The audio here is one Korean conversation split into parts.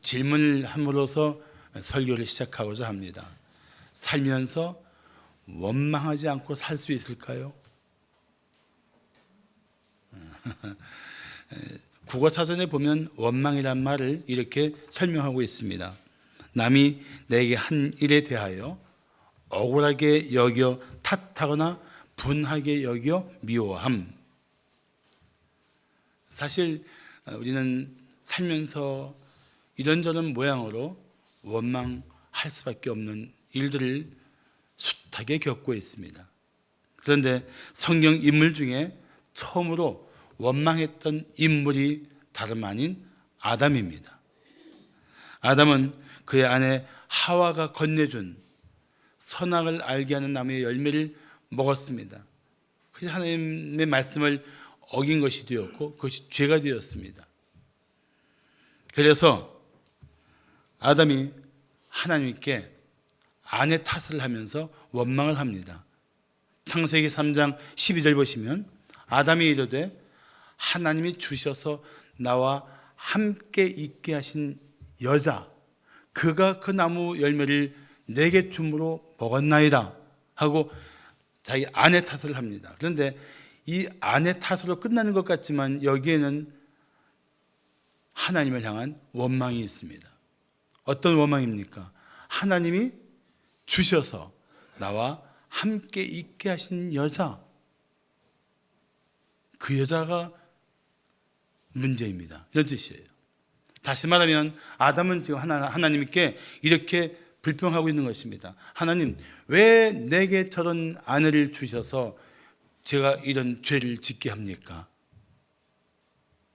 질문을 함으로써 설교를 시작하고자 합니다. 살면서 원망하지 않고 살 수 있을까요? 국어사전에 보면 원망이란 말을 이렇게 설명하고 있습니다. 남이 내게 한 일에 대하여 억울하게 여겨 탓하거나 분하게 여겨 미워함. 사실 우리는 살면서 이런저런 모양으로 원망할 수밖에 없는 일들을 숱하게 겪고 있습니다. 그런데 성경 인물 중에 처음으로 원망했던 인물이 다름 아닌 아담입니다. 아담은 그의 아내 하와가 건네준 선악을 알게 하는 나무의 열매를 먹었습니다. 그래서 하나님의 말씀을 어긴 것이 되었고 그것이 죄가 되었습니다. 그래서 아담이 하나님께 아내 탓을 하면서 원망을 합니다. 창세기 3장 12절 보시면 아담이 이르되 하나님이 주셔서 나와 함께 있게 하신 여자 그가 그 나무 열매를 내게 줌으로 먹었나이다 하고 자기 아내 탓을 합니다. 그런데 이 아내 탓으로 끝나는 것 같지만 여기에는 하나님을 향한 원망이 있습니다. 어떤 원망입니까? 하나님이 주셔서 나와 함께 있게 하신 여자, 그 여자가 문제입니다. 이런 뜻이에요. 다시 말하면 아담은 지금 하나님께 이렇게 불평하고 있는 것입니다. 하나님, 왜 내게 저런 아내를 주셔서 제가 이런 죄를 짓게 합니까?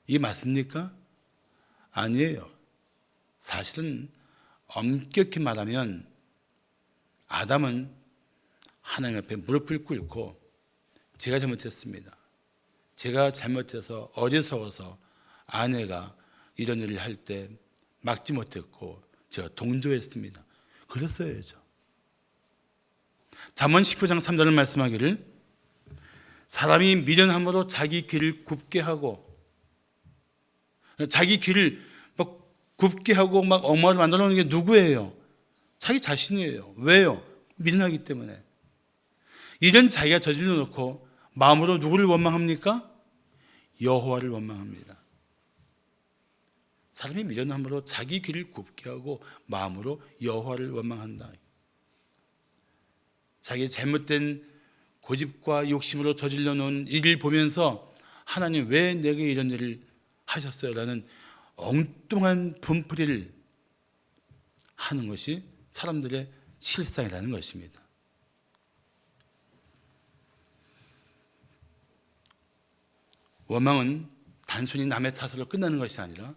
이게 맞습니까? 아니에요. 사실은 엄격히 말하면 아담은 하나님 앞에 무릎을 꿇고 제가 잘못했습니다. 제가 잘못해서 어리석어서 아내가 이런 일을 할 때 막지 못했고 제가 동조했습니다. 그랬어야죠. 잠언 19장 3절을 말씀하기를 사람이 미련함으로 자기 길을 굽게 하고 자기 길을 막 굽게 하고 막 엉망을 만들어 놓는 게 누구예요? 자기 자신이에요. 왜요? 미련하기 때문에. 이런 자기가 저질러 놓고 마음으로 누구를 원망합니까? 여호와를 원망합니다. 사람이 미련함으로 자기 길을 굽게 하고 마음으로 여호와를 원망한다. 자기의 잘못된 고집과 욕심으로 저질러 놓은 일을 보면서 하나님 왜 내게 이런 일을 하셨어요? 라는 엉뚱한 분풀이를 하는 것이 사람들의 실상이라는 것입니다. 원망은 단순히 남의 탓으로 끝나는 것이 아니라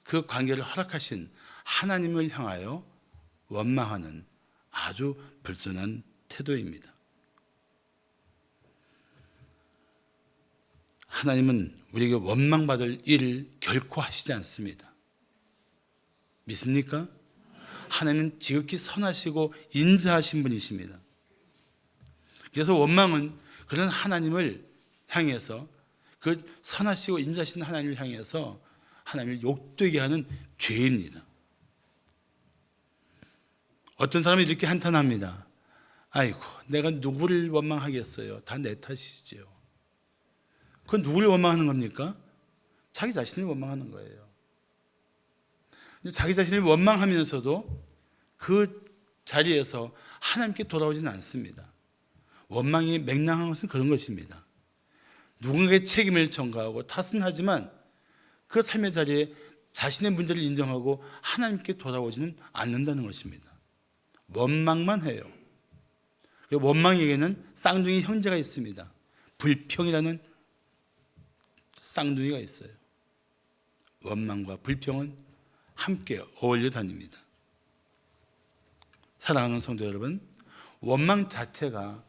그 관계를 허락하신 하나님을 향하여 원망하는 아주 불순한 태도입니다. 하나님은 우리에게 원망받을 일을 결코 하시지 않습니다. 믿습니까? 하나님은 지극히 선하시고 인자하신 분이십니다. 그래서 원망은 그런 하나님을 향해서 그 선하시고 인자하신 하나님을 향해서 하나님을 욕되게 하는 죄입니다. 어떤 사람이 이렇게 한탄합니다. 아이고, 내가 누구를 원망하겠어요? 다 내 탓이지요. 그건 누구를 원망하는 겁니까? 자기 자신을 원망하는 거예요. 자기 자신을 원망하면서도 그 자리에서 하나님께 돌아오지는 않습니다. 원망이 맹랑한 것은 그런 것입니다. 누군가의 책임을 전가하고 탓은 하지만 그 삶의 자리에 자신의 문제를 인정하고 하나님께 돌아오지는 않는다는 것입니다. 원망만 해요. 원망에게는 쌍둥이 형제가 있습니다. 불평이라는 쌍둥이가 있어요. 원망과 불평은 함께 어울려 다닙니다. 사랑하는 성도 여러분, 원망 자체가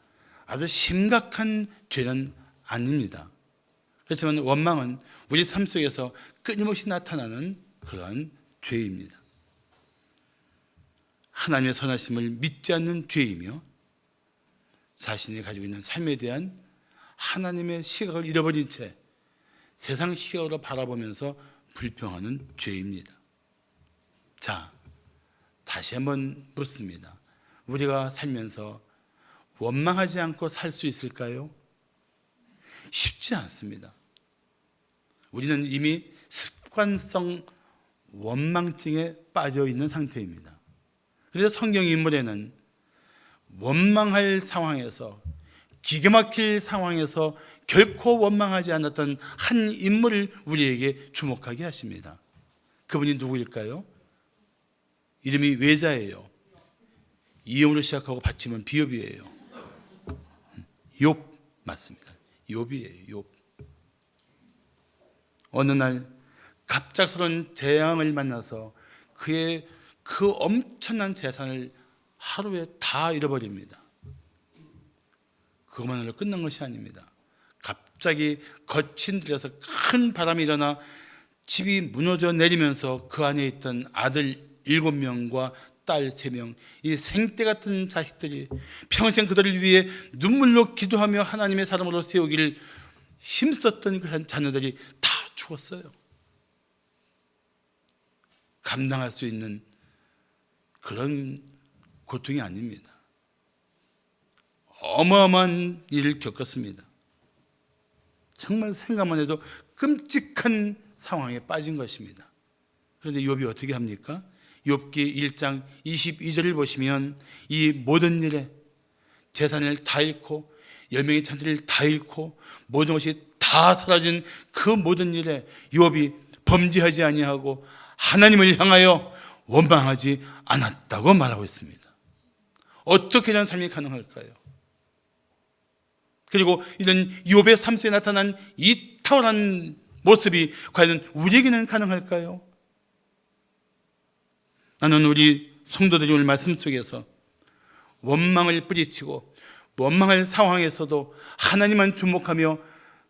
아주 심각한 죄는 아닙니다. 그렇지만 원망은 우리 삶 속에서 끊임없이 나타나는 그러한 죄입니다. 하나님의 선하심을 믿지 않는 죄이며 자신이 가지고 있는 삶에 대한 하나님의 시각을 잃어버린 채 세상 시각으로 바라보면서 불평하는 죄입니다. 자, 다시 한번 묻습니다. 우리가 살면서 원망하지 않고 살 수 있을까요? 쉽지 않습니다. 우리는 이미 습관성 원망증에 빠져 있는 상태입니다. 그래서 성경 인물에는 원망할 상황에서, 기가 막힐 상황에서 결코 원망하지 않았던 한 인물을 우리에게 주목하게 하십니다. 그분이 누구일까요? 이름이 외자예요. 이음으로 시작하고 받침은 비읍이에요. 욥 맞습니다. 욥이에요. 욥. 어느 날 갑작스러운 재앙을 만나서 그의 그 엄청난 재산을 하루에 다 잃어버립니다. 그것만으로 끝난 것이 아닙니다. 갑자기 거친 들에서 큰 바람이 일어나 집이 무너져 내리면서 그 안에 있던 아들 7명과 딸 3명, 이 생떼 같은 자식들이 평생 그들을 위해 눈물로 기도하며 하나님의 사람으로 세우기를 힘썼던 그 자녀들이 다 죽었어요. 감당할 수 있는 그런 고통이 아닙니다. 어마어마한 일을 겪었습니다. 정말 생각만 해도 끔찍한 상황에 빠진 것입니다. 그런데 욥이 어떻게 합니까? 욥기 1장 22절을 보시면 이 모든 일에 재산을 다 잃고 10명의 자녀를 다 잃고 모든 것이 다 사라진 그 모든 일에 욥이 범죄하지 아니하고 하나님을 향하여 원망하지 않았다고 말하고 있습니다. 어떻게 이런 삶이 가능할까요? 그리고 이런 욥의 삶 속에 나타난 이 탁월한 모습이 과연 우리에게는 가능할까요? 나는 우리 성도들이 오늘 말씀 속에서 원망을 뿌리치고 원망할 상황에서도 하나님만 주목하며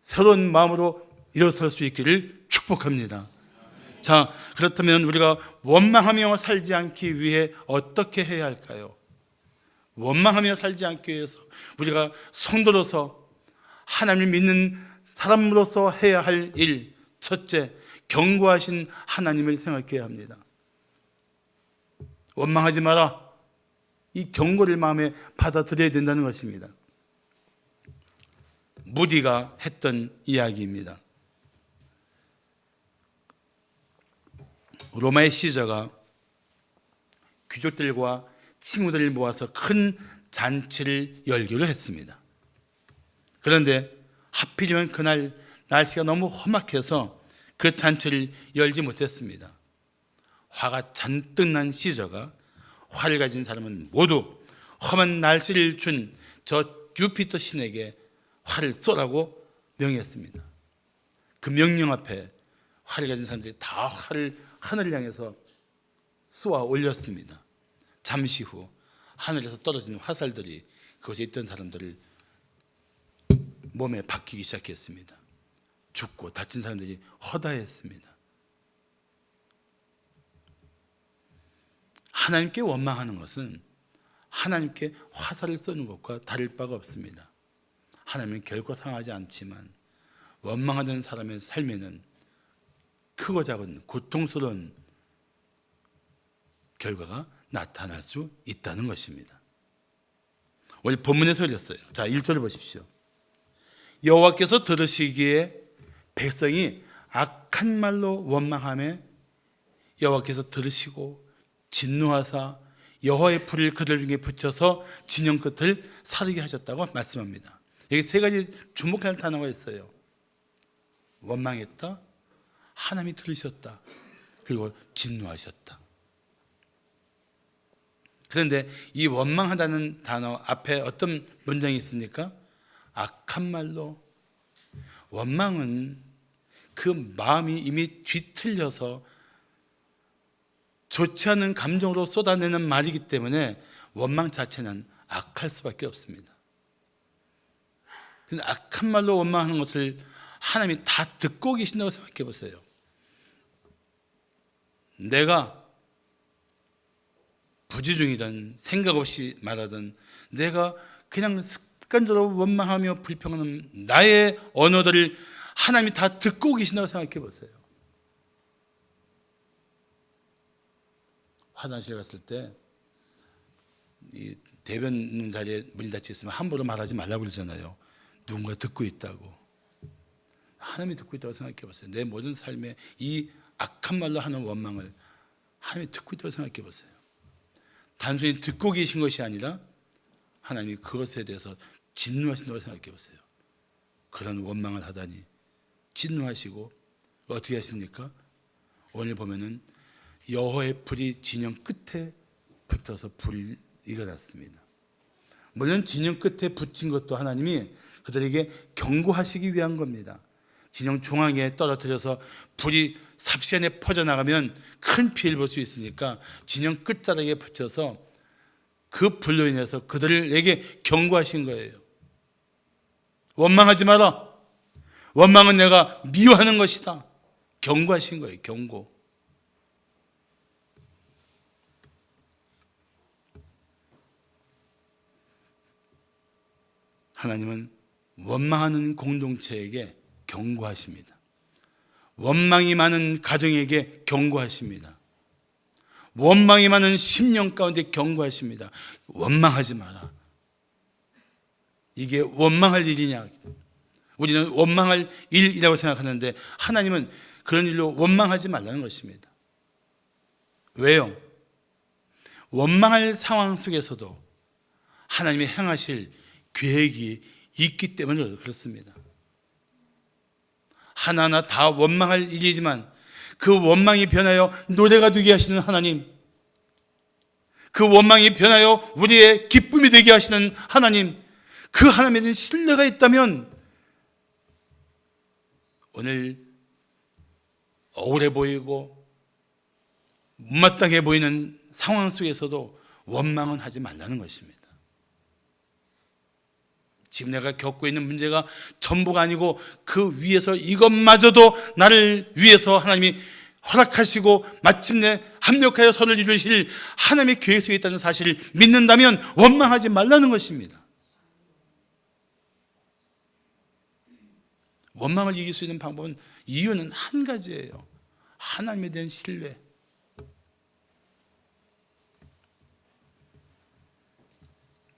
새로운 마음으로 일어설 수 있기를 축복합니다. 자, 그렇다면 우리가 원망하며 살지 않기 위해 어떻게 해야 할까요? 원망하며 살지 않기 위해서 우리가 성도로서 하나님을 믿는 사람으로서 해야 할 일, 첫째, 경고하신 하나님을 생각해야 합니다. 원망하지 마라. 이 경고를 마음에 받아들여야 된다는 것입니다. 무디가 했던 이야기입니다. 로마의 시저가 귀족들과 친구들을 모아서 큰 잔치를 열기로 했습니다. 그런데 하필이면 그날 날씨가 너무 험악해서 그 잔치를 열지 못했습니다. 화가 잔뜩 난 시저가 화를 가진 사람은 모두 험한 날씨를 준 저 주피터 신에게 화를 쏘라고 명했습니다. 그 명령 앞에 화를 가진 사람들이 다 화를 하늘을 향해서 쏘아 올렸습니다. 잠시 후 하늘에서 떨어진 화살들이 그곳에 있던 사람들을 몸에 박히기 시작했습니다. 죽고 다친 사람들이 허다했습니다. 하나님께 원망하는 것은 하나님께 화살을 쏘는 것과 다를 바가 없습니다. 하나님은 결코 상하지 않지만 원망하는 사람의 삶에는 크고 작은 고통스러운 결과가 나타날 수 있다는 것입니다. 오늘 본문에서 읽었어요. 자, 1절을 보십시오. 여호와께서 들으시기에 백성이 악한 말로 원망하며 여호와께서 들으시고 진노하사 여호와의 불을 그들 중에 붙여서 진영 끝을 사르게 하셨다고 말씀합니다. 여기 세 가지 주목할 단어가 있어요. 원망했다, 하나님이 들으셨다, 그리고 진노하셨다. 그런데 이 원망하다는 단어 앞에 어떤 문장이 있습니까? 악한 말로. 원망은 그 마음이 이미 뒤틀려서 좋지 않은 감정으로 쏟아내는 말이기 때문에 원망 자체는 악할 수밖에 없습니다. 근데 악한 말로 원망하는 것을 하나님이 다 듣고 계신다고 생각해 보세요. 내가 부지중이든 생각 없이 말하든 내가 그냥 습관적으로 원망하며 불평하는 나의 언어들을 하나님이 다 듣고 계신다고 생각해 보세요. 화장실 갔을 때 이 대변 자리에 문이 닫혀 있으면 함부로 말하지 말라고 그러잖아요. 누군가 듣고 있다고. 하나님이 듣고 있다고 생각해 보세요. 내 모든 삶에 이 악한 말로 하는 원망을 하나님이 듣고 있다고 생각해 보세요. 단순히 듣고 계신 것이 아니라 하나님이 그것에 대해서 진노하신다고 생각해 보세요. 그런 원망을 하다니 진노하시고 어떻게 하십니까? 오늘 보면은 여호와의 불이 진영 끝에 붙어서 불이 일어났습니다. 물론 진영 끝에 붙인 것도 하나님이 그들에게 경고하시기 위한 겁니다. 진영 중앙에 떨어뜨려서 불이 삽시간에 퍼져나가면 큰 피해를 볼 수 있으니까 진영 끝자락에 붙여서 그 불로 인해서 그들에게 경고하신 거예요. 원망하지 마라. 원망은 내가 미워하는 것이다. 경고하신 거예요. 경고. 하나님은 원망하는 공동체에게 경고하십니다. 원망이 많은 가정에게 경고하십니다. 원망이 많은 심령 가운데 경고하십니다. 원망하지 마라. 이게 원망할 일이냐? 우리는 원망할 일이라고 생각하는데 하나님은 그런 일로 원망하지 말라는 것입니다. 왜요? 원망할 상황 속에서도 하나님이 행하실 계획이 있기 때문에 그렇습니다. 하나하나 다 원망할 일이지만 그 원망이 변하여 노래가 되게 하시는 하나님, 그 원망이 변하여 우리의 기쁨이 되게 하시는 하나님, 그 하나님에 대한 신뢰가 있다면 오늘 억울해 보이고 못마땅해 보이는 상황 속에서도 원망은 하지 말라는 것입니다. 지금 내가 겪고 있는 문제가 전부가 아니고 그 위에서 이것마저도 나를 위해서 하나님이 허락하시고 마침내 합력하여 선을 이루실 하나님의 계획 속에 있다는 사실을 믿는다면 원망하지 말라는 것입니다. 원망을 이길 수 있는 방법은 이유는 한 가지예요. 하나님에 대한 신뢰.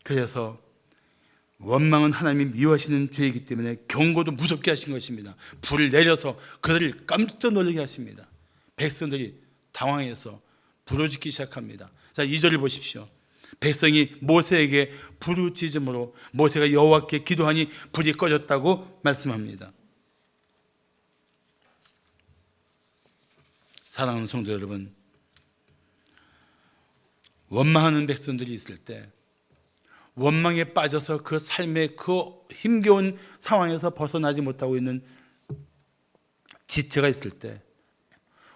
그래서 원망은 하나님이 미워하시는 죄이기 때문에 경고도 무섭게 하신 것입니다. 불을 내려서 그들을 깜짝 놀라게 하십니다. 백성들이 당황해서 부르짖기 시작합니다. 자, 2절을 보십시오. 백성이 모세에게 부르짖음으로 모세가 여호와께 기도하니 불이 꺼졌다고 말씀합니다. 사랑하는 성도 여러분, 원망하는 백성들이 있을 때 원망에 빠져서 그 삶의 그 힘겨운 상황에서 벗어나지 못하고 있는 지체가 있을 때,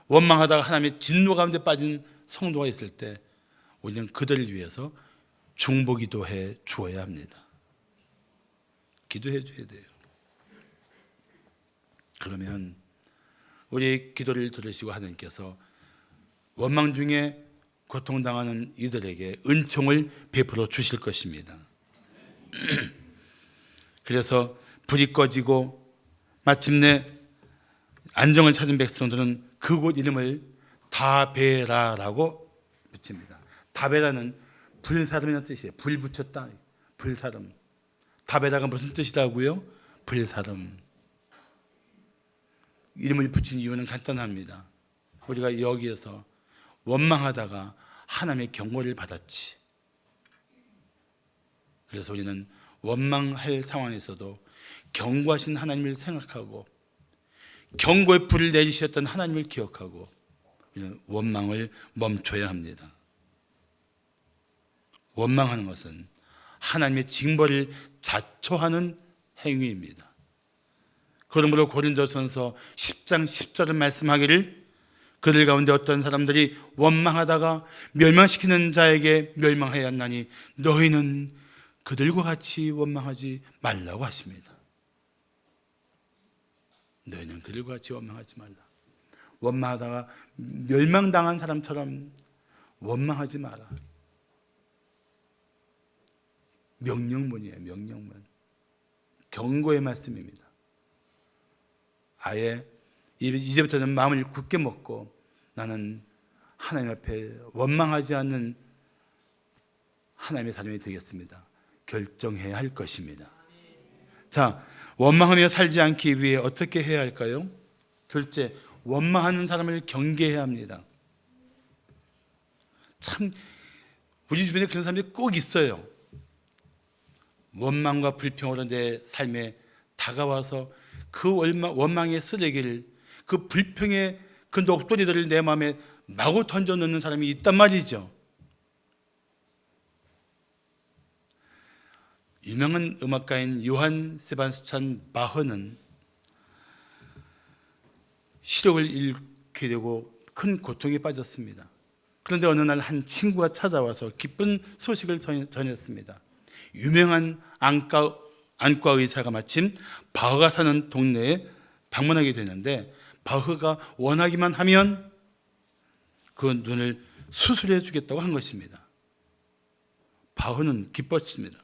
원망하다가 하나님의 진노 가운데 빠진 성도가 있을 때 우리는 그들을 위해서 중보기도해 주어야 합니다. 기도해 줘야 돼요. 그러면 우리의 기도를 들으시고 하나님께서 원망 중에 고통당하는 이들에게 은총을 베풀어 주실 것입니다. 그래서 불이 꺼지고 마침내 안정을 찾은 백성들은 그곳 이름을 다베라라고 붙입니다. 다베라는 불사름이라는 뜻이에요. 불 붙였다. 불사름. 다베라가 무슨 뜻이라고요? 불사름. 이름을 붙인 이유는 간단합니다. 우리가 여기에서 원망하다가 하나님의 경고를 받았지. 그래서 우리는 원망할 상황에서도 경고하신 하나님을 생각하고 경고의 불을 내리셨던 하나님을 기억하고 우리는 원망을 멈춰야 합니다. 원망하는 것은 하나님의 징벌을 자초하는 행위입니다. 그러므로 고린도전서 10장 10절은 말씀하기를 그들 가운데 어떤 사람들이 원망하다가 멸망시키는 자에게 멸망해야 한다니 너희는 그들과 같이 원망하지 말라고 하십니다. 너희는 그들과 같이 원망하지 말라. 원망하다가 멸망당한 사람처럼 원망하지 마라. 명령문이에요. 명령문. 경고의 말씀입니다. 아예 이제부터는 마음을 굳게 먹고 나는 하나님 앞에 원망하지 않는 하나님의 사람이 되겠습니다. 결정해야 할 것입니다. 자, 원망하며 살지 않기 위해 어떻게 해야 할까요? 둘째, 원망하는 사람을 경계해야 합니다. 참 우리 주변에 그런 사람들이 꼭 있어요. 원망과 불평으로 내 삶에 다가와서 그 원망의 쓰레기를, 그 불평의 그 녹돌이들을 내 마음에 마구 던져놓는 사람이 있단 말이죠. 유명한 음악가인 요한 세바스찬 바흐는 시력을 잃게 되고 큰 고통에 빠졌습니다. 그런데 어느 날 한 친구가 찾아와서 기쁜 소식을 전했습니다. 유명한 안과 의사가 마침 바흐가 사는 동네에 방문하게 되는데, 바흐가 원하기만 하면 그 눈을 수술해 주겠다고 한 것입니다. 바흐는 기뻤습니다.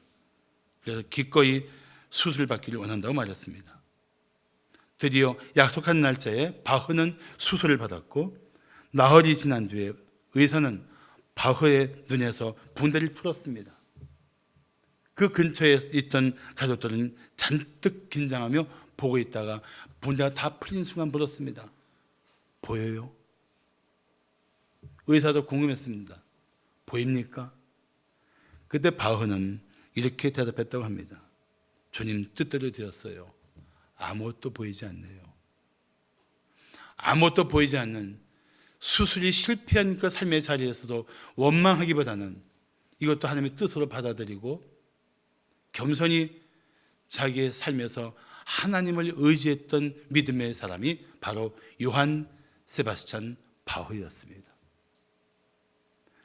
그래서 기꺼이 수술받기를 원한다고 말했습니다. 드디어 약속한 날짜에 바흐는 수술을 받았고, 나흘이 지난 뒤에 의사는 바흐의 눈에서 붕대를 풀었습니다. 그 근처에 있던 가족들은 잔뜩 긴장하며 보고 있다가 붕대가 다 풀린 순간 물었습니다. 보여요? 의사도 궁금했습니다. 보입니까? 그때 바흐는 이렇게 대답했다고 합니다. 주님 뜻대로 되었어요. 아무것도 보이지 않네요. 아무것도 보이지 않는 수술이 실패한 그 삶의 자리에서도 원망하기보다는 이것도 하나님의 뜻으로 받아들이고 겸손히 자기의 삶에서 하나님을 의지했던 믿음의 사람이 바로 요한 세바스찬 바흐였습니다.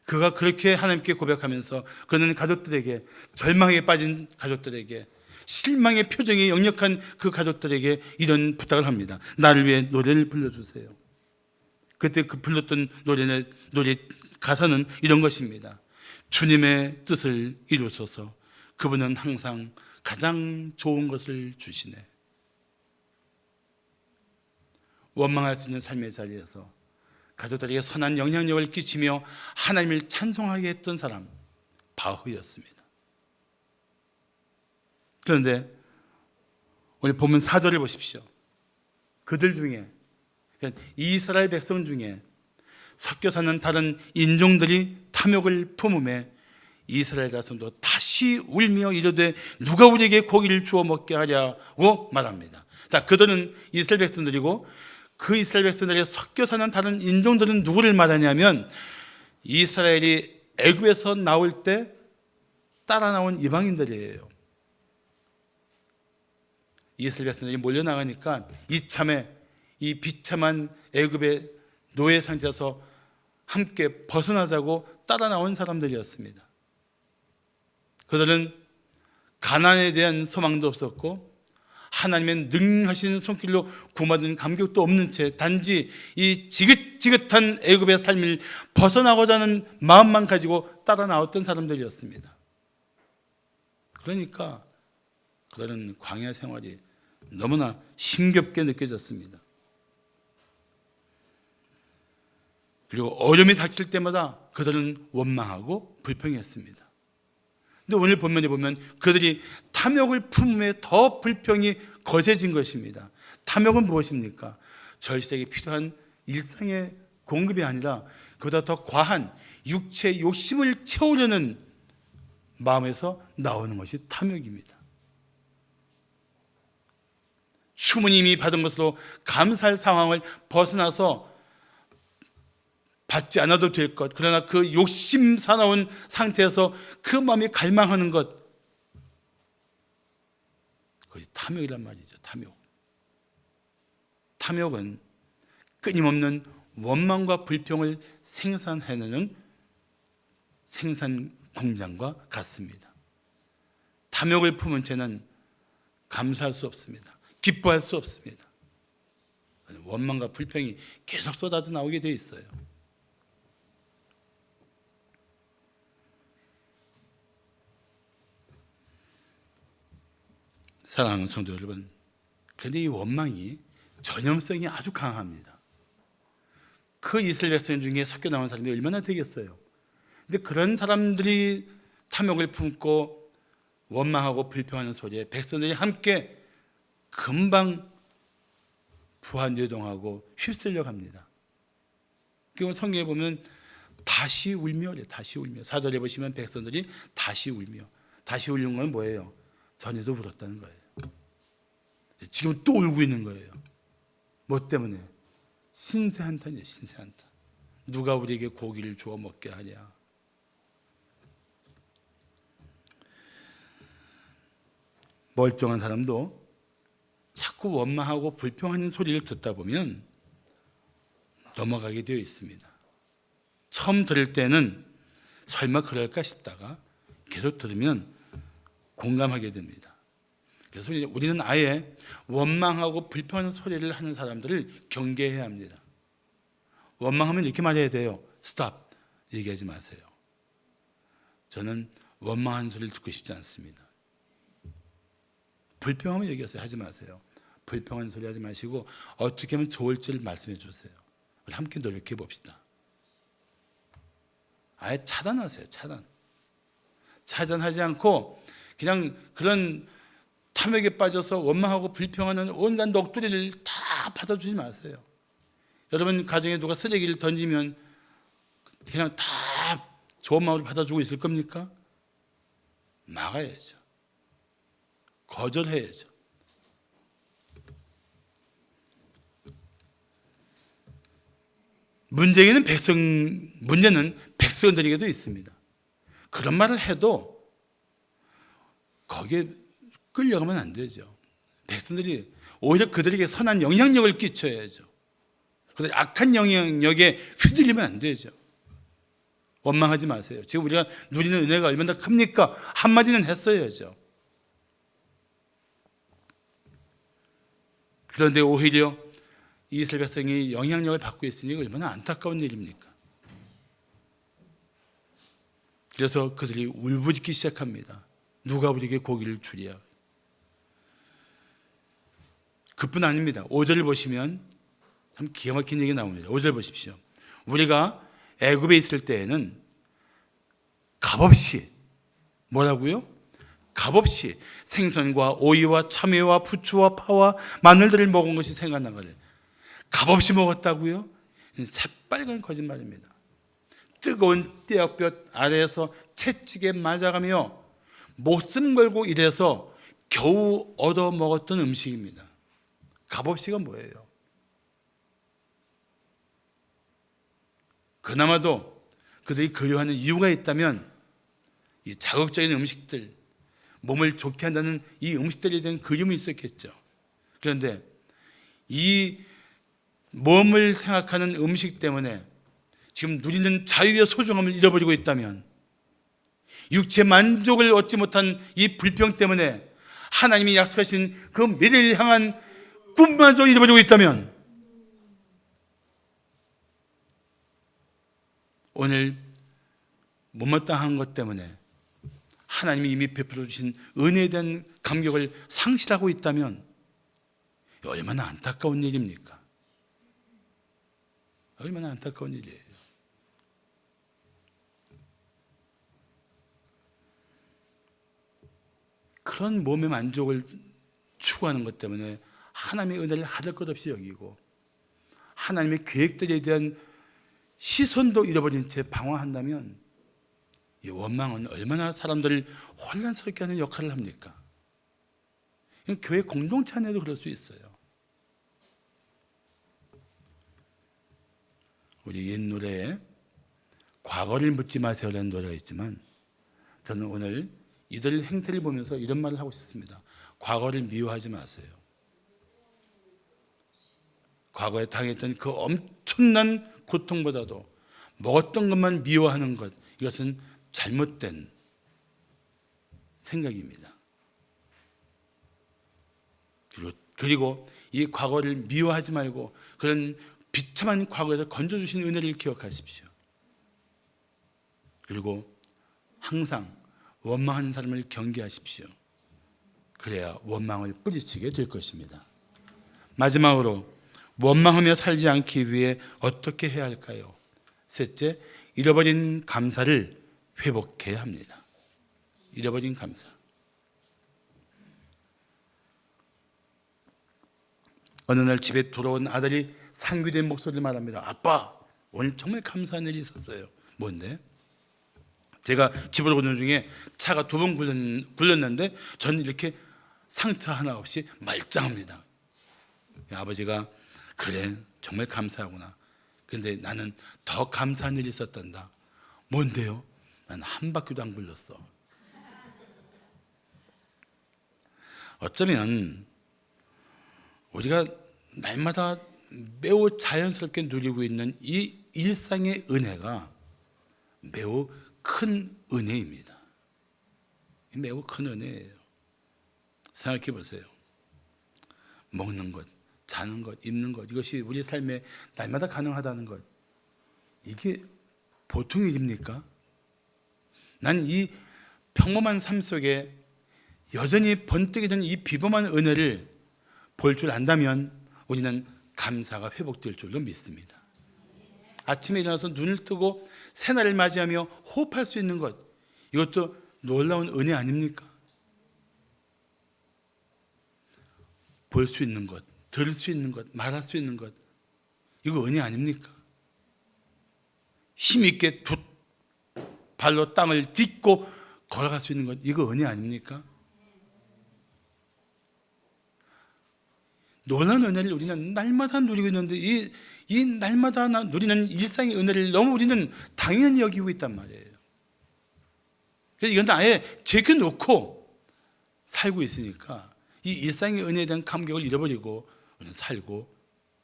그가 그렇게 하나님께 고백하면서 그는 가족들에게, 절망에 빠진 가족들에게, 실망의 표정이 역력한 그 가족들에게 이런 부탁을 합니다. 나를 위해 노래를 불러주세요. 그때 그 불렀던 노래 가사는 이런 것입니다. 주님의 뜻을 이루소서. 그분은 항상 가장 좋은 것을 주시네. 원망할 수 있는 삶의 자리에서 가족들에게 선한 영향력을 끼치며 하나님을 찬송하게 했던 사람, 바흐였습니다. 그런데 오늘 본문 4절을 보십시오. 그들 중에, 이스라엘 백성 중에 섞여 사는 다른 인종들이 탐욕을 품음에 이스라엘 자손도 다시 울며 이르되 누가 우리에게 고기를 주워 먹게 하랴고 말합니다. 자, 그들은 이스라엘 백성들이고, 그 이스라엘 백성들에 섞여 사는 다른 인종들은 누구를 말하냐면 이스라엘이 애굽에서 나올 때 따라 나온 이방인들이에요. 이스라엘 백성들이 몰려 나가니까 이참에 이 비참한 애굽의 노예 상태에서 함께 벗어나자고 따라 나온 사람들이었습니다. 그들은 가나안에 대한 소망도 없었고 하나님의 능하신 손길로 구원받은 감격도 없는 채 단지 이 지긋지긋한 애굽의 삶을 벗어나고자 하는 마음만 가지고 따라 나왔던 사람들이었습니다. 그러니까 그들은 광야 생활이 너무나 힘겹게 느껴졌습니다. 그리고 어려움이 닥칠 때마다 그들은 원망하고 불평했습니다. 근데 오늘 본문에 보면 그들이 탐욕을 품음에 더 불평이 거세진 것입니다. 탐욕은 무엇입니까? 절세에 필요한 일상의 공급이 아니라 그보다 더 과한 육체 욕심을 채우려는 마음에서 나오는 것이 탐욕입니다. 주님이 받은 것으로 감사할 상황을 벗어나서 받지 않아도 될 것, 그러나 그 욕심 사나운 상태에서 그 마음이 갈망하는 것, 그것이 탐욕이란 말이죠. 탐욕은 끊임없는 원망과 불평을 생산해내는 생산 공장과 같습니다. 탐욕을 품은 채는 감사할 수 없습니다. 기뻐할 수 없습니다. 원망과 불평이 계속 쏟아져 나오게 돼 있어요. 사랑하는 성도 여러분, 그런데 이 원망이 전염성이 아주 강합니다. 그 이스라엘 백성 중에 섞여 나온 사람이 얼마나 되겠어요? 근데 그런 사람들이 탐욕을 품고 원망하고 불평하는 소리에 백성들이 함께 금방 부안요동하고 휩쓸려 갑니다. 그리고 성경에 보면 다시 울며, 다시 울며. 4절에 보시면 백성들이 다시 울며. 다시 울는 건 뭐예요? 전에도 울었다는 거예요. 지금 또 울고 있는 거예요. 뭐 때문에? 신세 한탄이에요. 신세 한탄. 누가 우리에게 고기를 주어 먹게 하냐. 멀쩡한 사람도 자꾸 원망하고 불평하는 소리를 듣다 보면 넘어가게 되어 있습니다. 처음 들을 때는 설마 그럴까 싶다가 계속 들으면 공감하게 됩니다. 그래서 우리는 아예 원망하고 불평하는 소리를 하는 사람들을 경계해야 합니다. 원망하면 이렇게 말해야 돼요. 스탑. 얘기하지 마세요. 저는 원망하는 소리를 듣고 싶지 않습니다. 불평하면 얘기하세요. 하지 마세요. 불평하는 소리 하지 마시고 어떻게 하면 좋을지를 말씀해 주세요. 우리 함께 노력해 봅시다. 아예 차단하세요. 차단하지 않고 그냥 그런 탐욕에 빠져서 원망하고 불평하는 온갖 녹두리를 다 받아주지 마세요. 여러분 가정에 누가 쓰레기를 던지면 그냥 다 좋은 마음으로 받아주고 있을 겁니까? 막아야죠. 거절해야죠. 문제는 백성들에게도 있습니다. 그런 말을 해도 거기에 끌려가면 안 되죠. 백성들이 오히려 그들에게 선한 영향력을 끼쳐야죠. 그런데 악한 영향력에 휘둘리면 안 되죠. 원망하지 마세요. 지금 우리가 누리는 은혜가 얼마나 큽니까? 한마디는 했어야죠. 그런데 오히려 이스라엘 백성이 영향력을 받고 있으니 얼마나 안타까운 일입니까? 그래서 그들이 울부짖기 시작합니다. 누가 우리에게 고기를 주랴. 그뿐 아닙니다. 5절을 보시면 참 기가 막힌 얘기가 나옵니다. 5절 보십시오. 우리가 애굽에 있을 때에는 값없이 뭐라고요? 값없이 생선과 오이와 참외와 부추와 파와 마늘들을 먹은 것이 생각나거든요. 값없이 먹었다고요? 새빨간 거짓말입니다. 뜨거운 떼약볕 아래에서 채찍에 맞아가며 목숨 걸고 일해서 겨우 얻어 먹었던 음식입니다. 값없이가 뭐예요? 그나마도 그들이 그리워하는 이유가 있다면 이 자극적인 음식들, 몸을 좋게 한다는 이 음식들에 대한 그리움이 있었겠죠. 그런데 이 몸을 생각하는 음식 때문에 지금 누리는 자유의 소중함을 잃어버리고 있다면, 육체 만족을 얻지 못한 이 불평 때문에 하나님이 약속하신 그 미래를 향한 꿈마저 잃어버리고 있다면, 오늘 못마땅한 것 때문에 하나님이 이미 베풀어 주신 은혜에 대한 감격을 상실하고 있다면 얼마나 안타까운 일입니까? 얼마나 안타까운 일이에요. 그런 몸의 만족을 추구하는 것 때문에 하나님의 은혜를 하들 것 없이 여기고 하나님의 계획들에 대한 시선도 잃어버린 채 방황한다면 이 원망은 얼마나 사람들을 혼란스럽게 하는 역할을 합니까? 교회 공동체 안에도 그럴 수 있어요. 우리 옛 노래에 과거를 묻지 마세요라는 노래가 있지만 저는 오늘 이들 행태를 보면서 이런 말을 하고 싶습니다. 과거를 미워하지 마세요. 과거에 당했던 그 엄청난 고통보다도 먹었던 것만 미워하는 것, 이것은 잘못된 생각입니다. 그리고 이 과거를 미워하지 말고 그런 비참한 과거에서 건져주신 은혜를 기억하십시오. 그리고 항상 원망하는 사람을 경계하십시오. 그래야 원망을 뿌리치게 될 것입니다. 마지막으로 원망하며 살지 않기 위해 어떻게 해야 할까요? 셋째, 잃어버린 감사를 회복해야 합니다. 잃어버린 감사. 어느 날 집에 돌아온 아들이 상기된 목소리를 말합니다. 아빠, 오늘 정말 감사한 일이 있었어요. 뭔데? 제가 집으로 오는 중에 차가 2번 굴렀는데 저는 이렇게 상처 하나 없이 말짱합니다. 아버지가 그래, 정말 감사하구나. 그런데 나는 더 감사한 일이 있었단다. 뭔데요? 난 한 바퀴도 안 굴렀어. 어쩌면 우리가 날마다 매우 자연스럽게 누리고 있는 이 일상의 은혜가 매우 큰 은혜입니다. 매우 큰 은혜예요. 생각해 보세요. 먹는 것, 자는 것, 입는 것, 이것이 우리 삶에 날마다 가능하다는 것, 이게 보통 일입니까? 난 이 평범한 삶 속에 여전히 번뜩이 드는 이 비범한 은혜를 볼 줄 안다면 우리는 감사가 회복될 줄로 믿습니다. 아침에 일어나서 눈을 뜨고 새날을 맞이하며 호흡할 수 있는 것, 이것도 놀라운 은혜 아닙니까? 볼 수 있는 것, 들을 수 있는 것, 말할 수 있는 것, 이거 은혜 아닙니까? 힘있게 두 발로 땅을 딛고 걸어갈 수 있는 것, 이거 은혜 아닙니까? 놀라운 은혜를 우리는 날마다 누리고 있는데 이 날마다 누리는 일상의 은혜를 너무 우리는 당연히 여기고 있단 말이에요. 그래서 이건 아예 제껴놓고 살고 있으니까 이 일상의 은혜에 대한 감격을 잃어버리고 우리는 살고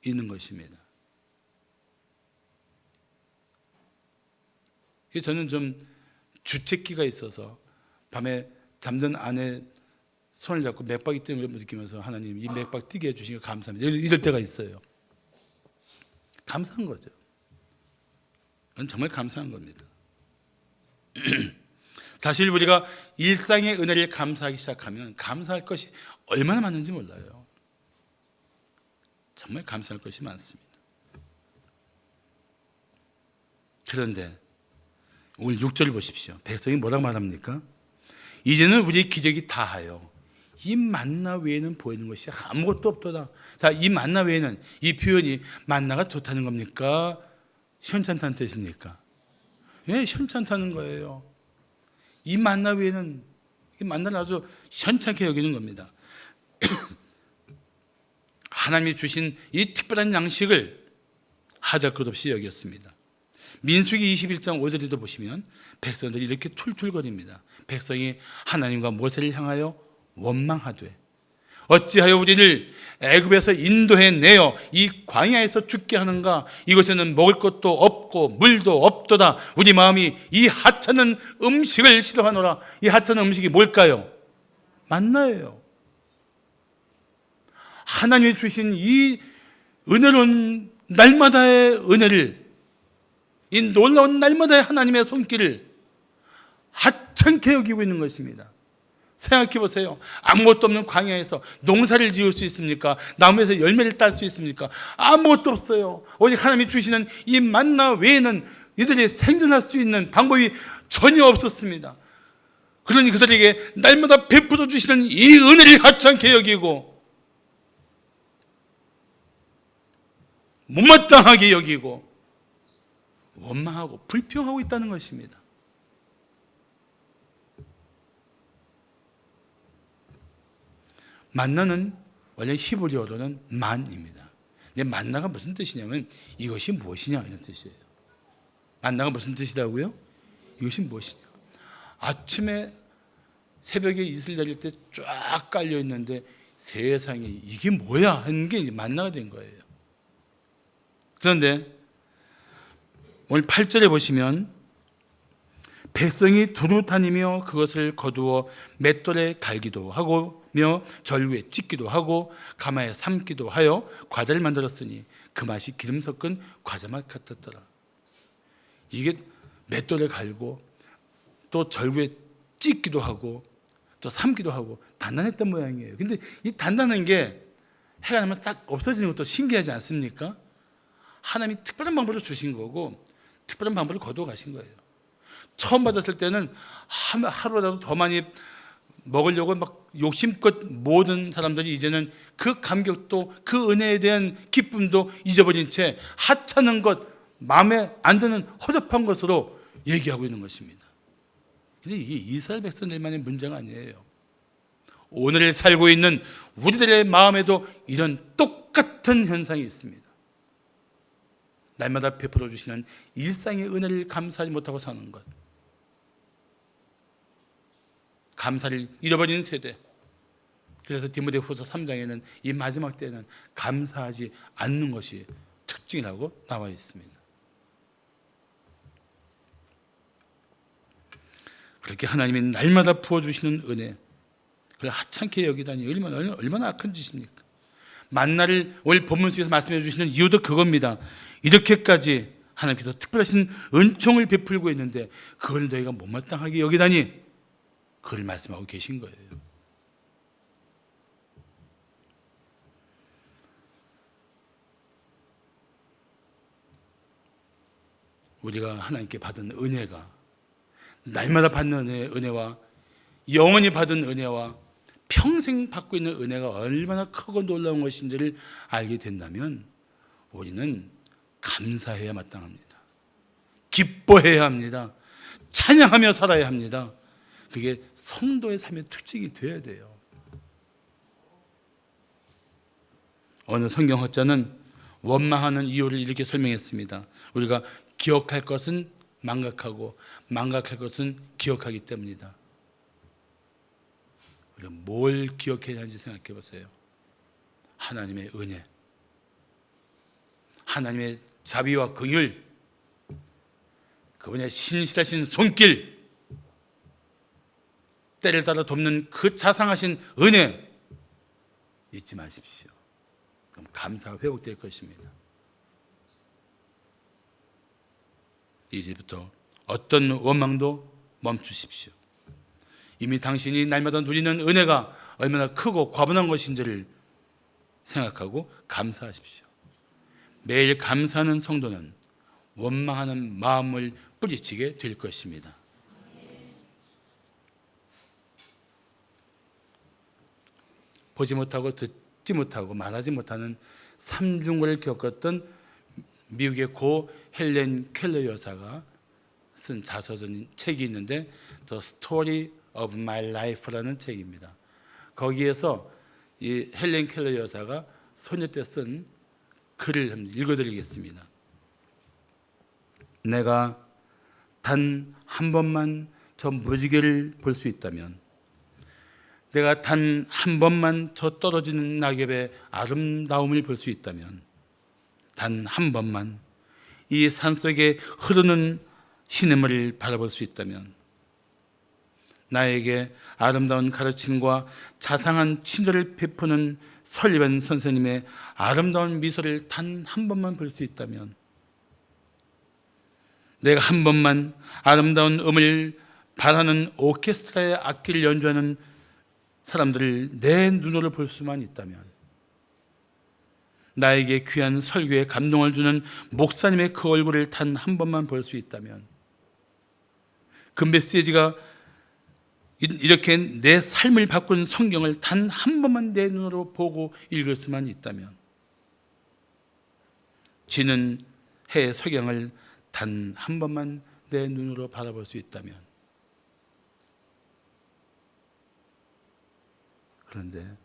있는 것입니다. 그래서 저는 좀 주책기가 있어서 밤에 잠든 아내 손을 잡고 맥박이 뛰는 걸 느끼면서 하나님 이 맥박 뛰게 해주시니 감사합니다. 이럴 때가 있어요. 감사한 거죠. 그건 정말 감사한 겁니다. 사실 우리가 일상의 은혜를 감사하기 시작하면 감사할 것이 얼마나 많은지 몰라요. 정말 감사할 것이 많습니다. 그런데 오늘 6절을 보십시오. 백성이 뭐라고 말합니까? 이제는 우리의 기적이 다하여 이 만나 외에는 보이는 것이 아무것도 없도다. 자, 이 만나 외에는 이 표현이 만나가 좋다는 겁니까? 현찮다는 뜻입니까? 예, 현찮다는 거예요. 이 만나 외에는 이 만나를 아주 현찮게 여기는 겁니다. 하나님이 주신 이 특별한 양식을 하잘 것 없이 여겼습니다. 민수기 21장 5절에도 보시면 백성들이 이렇게 툴툴거립니다. 백성이 하나님과 모세를 향하여 원망하되 어찌하여 우리를 애굽에서 인도해 내어 이 광야에서 죽게 하는가? 이곳에는 먹을 것도 없고 물도 없도다. 우리 마음이 이 하찮은 음식을 싫어하노라. 이 하찮은 음식이 뭘까요? 만나예요. 하나님이 주신 이 은혜로운 날마다의 은혜를, 이 놀라운 날마다의 하나님의 손길을 하찮게 여기고 있는 것입니다. 생각해 보세요. 아무것도 없는 광야에서 농사를 지을 수 있습니까? 나무에서 열매를 딸 수 있습니까? 아무것도 없어요. 오직 하나님이 주시는 이 만나 외에는 이들이 생존할 수 있는 방법이 전혀 없었습니다. 그러니 그들에게 날마다 베풀어 주시는 이 은혜를 하찮게 여기고 못마땅하게 여기고 원망하고 불평하고 있다는 것입니다. 만나는 원래 히브리어로는 만입니다. 근데 만나가 무슨 뜻이냐면 이것이 무엇이냐 이런 뜻이에요. 만나가 무슨 뜻이라고요? 이것이 무엇이냐. 아침에 새벽에 이슬 내릴 때 쫙 깔려 있는데 세상에 이게 뭐야 하는 게 만나가 된 거예요. 그런데 오늘 8절에 보시면 백성이 두루 다니며 그것을 거두어 맷돌에 갈기도 하고며 절구에 찢기도 하고 가마에 삶기도 하여 과자를 만들었으니 그 맛이 기름 섞은 과자 맛 같았더라. 이게 맷돌에 갈고 또 절구에 찢기도 하고 또 삶기도 하고 단단했던 모양이에요. 근데 이 단단한 게 해가 나면 싹 없어지는 것도 신기하지 않습니까? 하나님이 특별한 방법을 주신 거고 특별한 방법을 거두어 가신 거예요. 처음 받았을 때는 하루라도 더 많이 먹으려고 막 욕심껏 모든 사람들이 이제는 그 감격도 그 은혜에 대한 기쁨도 잊어버린 채 하찮은 것, 마음에 안 드는 허접한 것으로 얘기하고 있는 것입니다. 근데 이게 이스라엘 백성들만의 문제가 아니에요. 오늘 살고 있는 우리들의 마음에도 이런 똑같은 현상이 있습니다. 날마다 베풀어 주시는 일상의 은혜를 감사하지 못하고 사는 것, 감사를 잃어버리는 세대. 그래서 디모데후서 3장에는 이 마지막 때는 감사하지 않는 것이 특징이라고 나와 있습니다. 그렇게 하나님이 날마다 부어주시는 은혜, 그걸 하찮게 여기다니 얼마나 악한 짓입니까? 만나를 오늘 본문 속에서 말씀해 주시는 이유도 그겁니다. 이렇게까지 하나님께서 특별하신 은총을 베풀고 있는데 그걸 너희가 못마땅하게 여기다니, 그걸 말씀하고 계신 거예요. 우리가 하나님께 받은 은혜가, 날마다 받는 은혜와 영원히 받은 은혜와 평생 받고 있는 은혜가 얼마나 크고 놀라운 것인지를 알게 된다면 우리는 감사해야 마땅합니다. 기뻐해야 합니다. 찬양하며 살아야 합니다. 그게 성도의 삶의 특징이 되어야 돼요. 어느 성경학자는 원망하는 이유를 이렇게 설명했습니다. 우리가 기억할 것은 망각하고 망각할 것은 기억하기 때문이다. 우리가 뭘 기억해야 하는지 생각해 보세요. 하나님의 은혜, 하나님의 자비와 긍휼, 그분의 신실하신 손길, 때를 따라 돕는 그 자상하신 은혜 잊지 마십시오. 그럼 감사가 회복될 것입니다. 이제부터 어떤 원망도 멈추십시오. 이미 당신이 날마다 누리는 은혜가 얼마나 크고 과분한 것인지를 생각하고 감사하십시오. 매일 감사하는 성도는 원망하는 마음을 뿌리치게 될 것입니다. 보지 못하고 듣지 못하고 말하지 못하는 삼중고를 겪었던 미국의 고 헬렌 켈러 여사가 쓴 자서전 책이 있는데 The Story of My Life라는 책입니다. 거기에서 이 헬렌 켈러 여사가 소녀 때 쓴 글을 한번 읽어드리겠습니다. 내가 단 한 번만 저 무지개를 볼 수 있다면, 내가 단 한 번만 저 떨어지는 낙엽의 아름다움을 볼 수 있다면, 단 한 번만 이 산속에 흐르는 시냇물을 바라볼 수 있다면, 나에게 아름다운 가르침과 자상한 친절을 베푸는 설리반 선생님의 아름다운 미소를 단 한 번만 볼 수 있다면, 내가 한 번만 아름다운 음을 발하는 오케스트라의 악기를 연주하는 사람들을 내 눈으로 볼 수만 있다면, 나에게 귀한 설교에 감동을 주는 목사님의 그 얼굴을 단 한 번만 볼 수 있다면, 그 메시지가 이렇게 내 삶을 바꾼 성경을 단 한 번만 내 눈으로 보고 읽을 수만 있다면, 지는 해의 석양을 단 한 번만 내 눈으로 바라볼 수 있다면, 그런데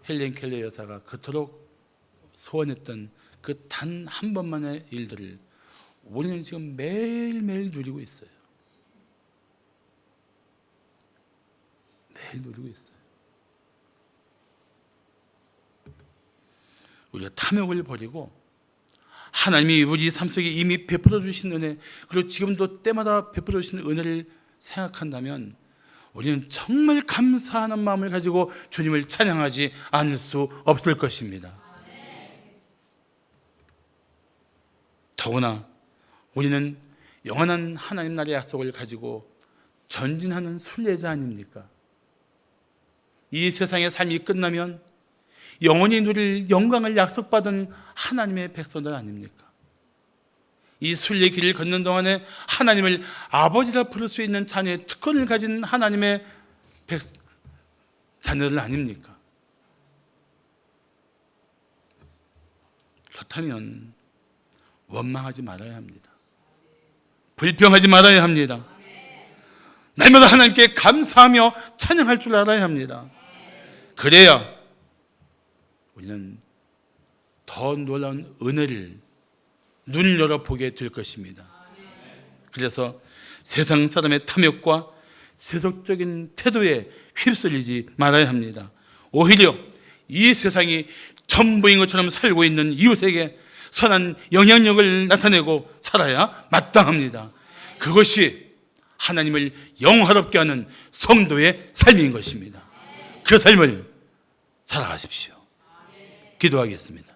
헬렌 켈러 여사가 그토록 소원했던 그 단 한 번만의 일들을 우리는 지금 매일매일 누리고 있어요. 매일 누리고 있어요. 우리가 탐욕을 버리고 하나님이 우리 삶 속에 이미 베풀어 주신 은혜, 그리고 지금도 때마다 베풀어 주신 은혜를 생각한다면 우리는 정말 감사하는 마음을 가지고 주님을 찬양하지 않을 수 없을 것입니다. 더구나 우리는 영원한 하나님 나라의 약속을 가지고 전진하는 순례자 아닙니까? 이 세상의 삶이 끝나면 영원히 누릴 영광을 약속받은 하나님의 백성들 아닙니까? 이 순례 길을 걷는 동안에 하나님을 아버지라 부를 수 있는 자녀의 특권을 가진 하나님의 자녀들 아닙니까? 그렇다면 원망하지 말아야 합니다. 불평하지 말아야 합니다. 날마다 하나님께 감사하며 찬양할 줄 알아야 합니다. 그래야 우리는 더 놀라운 은혜를 눈을 열어보게 될 것입니다. 그래서 세상 사람의 탐욕과 세속적인 태도에 휩쓸리지 말아야 합니다. 오히려 이 세상이 전부인 것처럼 살고 있는 이웃에게 선한 영향력을 나타내고 살아야 마땅합니다. 그것이 하나님을 영화롭게 하는 성도의 삶인 것입니다. 그 삶을 살아가십시오. 기도하겠습니다.